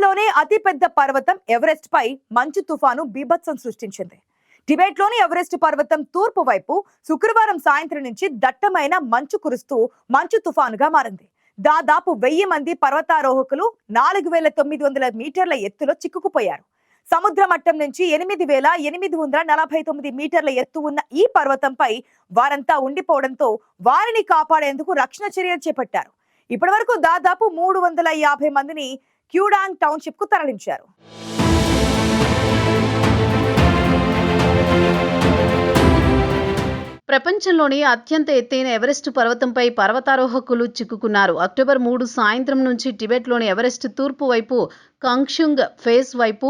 ప్రపంచంలోనే అతిపెద్ద పర్వతం ఎవరెస్ట్ పై మంచు తుఫాను బీభత్సం సృష్టించింది. టిబెట్ లోని ఎవరెస్ట్ పర్వతం తూర్పు వైపు శుక్రవారం సాయంత్రం నుంచి దట్టమైన మంచు కురుస్తూ మంచు తుఫానుగా మారింది. దాదాపు 1000 మంది పర్వతారోహకులు 4900 మీటర్ల ఎత్తులో చిక్కుకుపోయారు. సముద్ర మట్టం నుంచి 8849 మీటర్ల ఎత్తు ఉన్న ఈ పర్వతంపై వారంతా ఉండిపోవడంతో వారిని కాపాడేందుకు రక్షణ చర్యలు చేపట్టారు. ఇప్పటి వరకు దాదాపు 350 మందిని క్యూడాంగ్ టౌన్షిప్ కు తరలించారు. ప్రపంచంలోని అత్యంత ఎత్తైన ఎవరెస్ట్ పర్వతంపై పర్వతారోహకులు చిక్కుకున్నారు. అక్టోబర్ 3 సాయంత్రం నుంచి టిబెట్లోని ఎవరెస్ట్ తూర్పు వైపు కాంగ్షుంగ్ ఫేస్ వైపు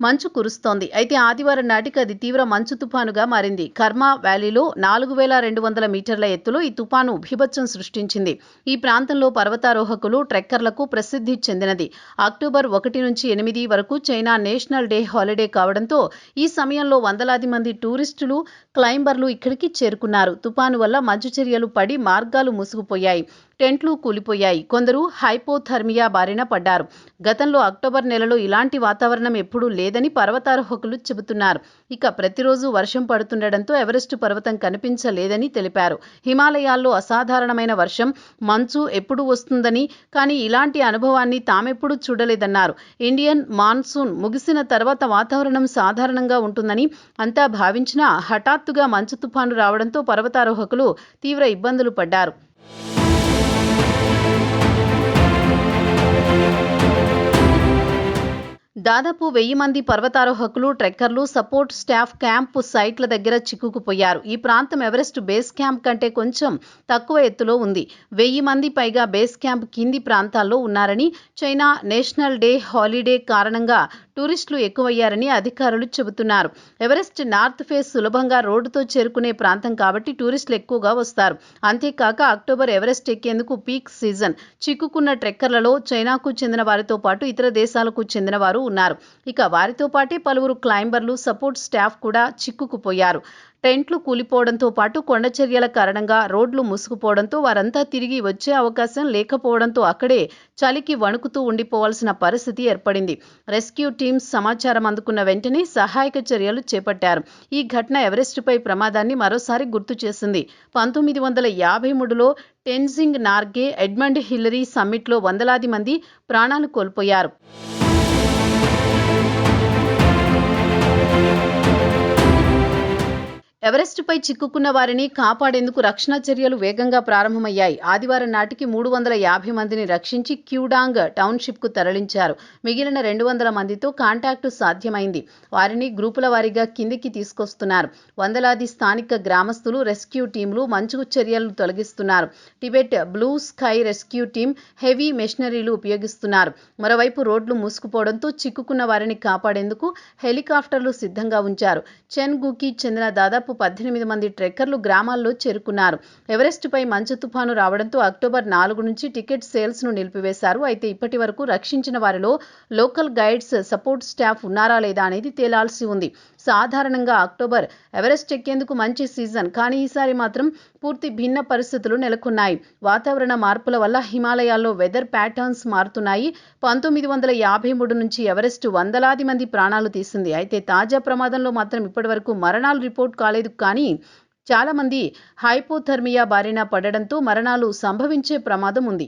మంచు కురుస్తోంది. అయితే ఆదివారం నాటికి అది తీవ్ర మంచు తుపానుగా మారింది. కర్మా వ్యాలీలో 4200 మీటర్ల ఎత్తులో ఈ తుపాను బీభత్సం సృష్టించింది. ఈ ప్రాంతంలో పర్వతారోహకులు, ట్రెక్కర్లకు ప్రసిద్ధి చెందినది. అక్టోబర్ 1 నుంచి 8 వరకు చైనా నేషనల్ డే హాలిడే కావడంతో ఈ సమయంలో వందలాది మంది టూరిస్టులు, క్లైంబర్లు ఇక్కడికి చేరుకున్నారు. తుపాను వల్ల మంచు చర్యలు పడి మార్గాలు మూసుకుపోయాయి, టెంట్లు కూలిపోయాయి, కొందరు హైపోథర్మియా బారిన పడ్డారు. గతంలో అక్టోబర్ నెలలో ఇలాంటి వాతావరణం ఎప్పుడూ లేదని పర్వతారోహకులు చెబుతున్నారు. ఇక ప్రతిరోజు వర్షం పడుతుండటంతో ఎవరెస్ట్ పర్వతం కనిపించలేదని తెలిపారు. హిమాలయాల్లో అసాధారణమైన వర్షం, మంచు ఎప్పుడు వస్తుందని, కానీ ఇలాంటి అనుభవాన్ని తామెప్పుడూ చూడలేదన్నారు. ఇండియన్ మాన్సూన్ ముగిసిన తర్వాత వాతావరణం సాధారణంగా ఉంటుందని అంతా భావించినా హఠాత్తుగా మంచు తుఫాను రావడంతో పర్వతారోహకులు తీవ్ర ఇబ్బందులు పడ్డారు. దాదాపు 1000 మంది పర్వతారోహకులు, ట్రెక్కర్లు, సపోర్ట్ స్టాఫ్ క్యాంపు సైట్ల దగ్గర చిక్కుకుపోయారు. ఈ ప్రాంతం ఎవరెస్ట్ బేస్ క్యాంప్ కంటే కొంచెం తక్కువ ఎత్తులో ఉంది. 1000 మంది పైగా బేస్ క్యాంప్ కింది ప్రాంతాల్లో ఉన్నారని, చైనా నేషనల్ డే హాలిడే కారణంగా టూరిస్టులు ఎక్కువయ్యారని అధికారులు చెబుతున్నారు. ఎవరెస్ట్ నార్త్ ఫేస్ సులభంగా రోడ్డుతో చేరుకునే ప్రాంతం కాబట్టి టూరిస్టులు ఎక్కువగా వస్తారు. అంతేకాక అక్టోబర్ ఎవరెస్ట్ ఎక్కేందుకు పీక్ సీజన్. చిక్కుకున్న ట్రెక్కర్లలో చైనాకు చెందిన వారితో పాటు ఇతర దేశాలకు చెందిన వారు ఉన్నారు. ఇక వారితో పాటే పలువురు క్లైంబర్లు, సపోర్ట్ స్టాఫ్ కూడా చిక్కుకుపోయారు. టెంట్లు కూలిపోవడంతో పాటు కొండచర్యల కారణంగా రోడ్లు మూసుకుపోవడంతో వారంతా తిరిగి వచ్చే అవకాశం లేకపోవడంతో అక్కడే చలికి వణుకుతూ ఉండిపోవాల్సిన పరిస్థితి ఏర్పడింది. రెస్క్యూ టీమ్స్ సమాచారం అందుకున్న వెంటనే సహాయక చర్యలు చేపట్టారు. ఈ ఘటన ఎవరెస్టుపై ప్రమాదాన్ని మరోసారి గుర్తు చేసింది. 1953లో టెన్జింగ్ నార్గే, ఎడ్మండ్ హిల్లరీ సమ్మిట్లో వందలాది మంది ప్రాణాలు కోల్పోయారు. ఎవరెస్టుపై చిక్కుకున్న వారిని కాపాడేందుకు రక్షణ చర్యలు వేగంగా ప్రారంభమయ్యాయి. ఆదివారం నాటికి 350 మందిని రక్షించి క్యూడాంగ్ టౌన్షిప్కు తరలించారు. మిగిలిన 200 మందితో కాంటాక్టు సాధ్యమైంది. వారిని గ్రూపుల వారీగా కిందికి తీసుకొస్తున్నారు. వందలాది స్థానిక గ్రామస్తులు, రెస్క్యూ టీంలు మంచు చర్యలు తొలగిస్తున్నారు. Tibet blue sky rescue team heavy మెషినరీలు ఉపయోగిస్తున్నారు. మరోవైపు రోడ్లు మూసుకుపోవడంతో చిక్కుకున్న వారిని కాపాడేందుకు హెలికాప్టర్లు సిద్ధంగా ఉంచారు. చెన్గుకి చెందిన దాదాపు 18 మంది ట్రెక్కర్లు గ్రామాల్లో చేరుకున్నారు. ఎవరెస్టుపై మంచు తుఫాను రావడంతో అక్టోబర్ 4 నుంచి టికెట్ సేల్స్ ను నిలిపివేశారు. అయితే ఇప్పటి వరకు రక్షించిన వారిలో లోకల్ గైడ్స్, సపోర్ట్ స్టాఫ్ ఉన్నారా లేదా అనేది తేలాల్సి ఉంది. సాధారణంగా అక్టోబర్ ఎవరెస్ట్ ఎక్కేందుకు మంచి సీజన్, కానీ ఈసారి మాత్రం పూర్తి భిన్న పరిస్థితులు నెలకొన్నాయి. వాతావరణ మార్పుల వల్ల హిమాలయాల్లో వెదర్ ప్యాటర్న్స్ మారుతున్నాయి. 1953 నుంచి ఎవరెస్ట్ వందలాది మంది ప్రాణాలు తీసింది. అయితే తాజా ప్రమాదంలో మాత్రం ఇప్పటివరకు మరణాలు రిపోర్ట్ కాలేదు. కానీ చాలా మంది హైపోథర్మియా బారిన పడడంతో మరణాలు సంభవించే ప్రమాదం ఉంది.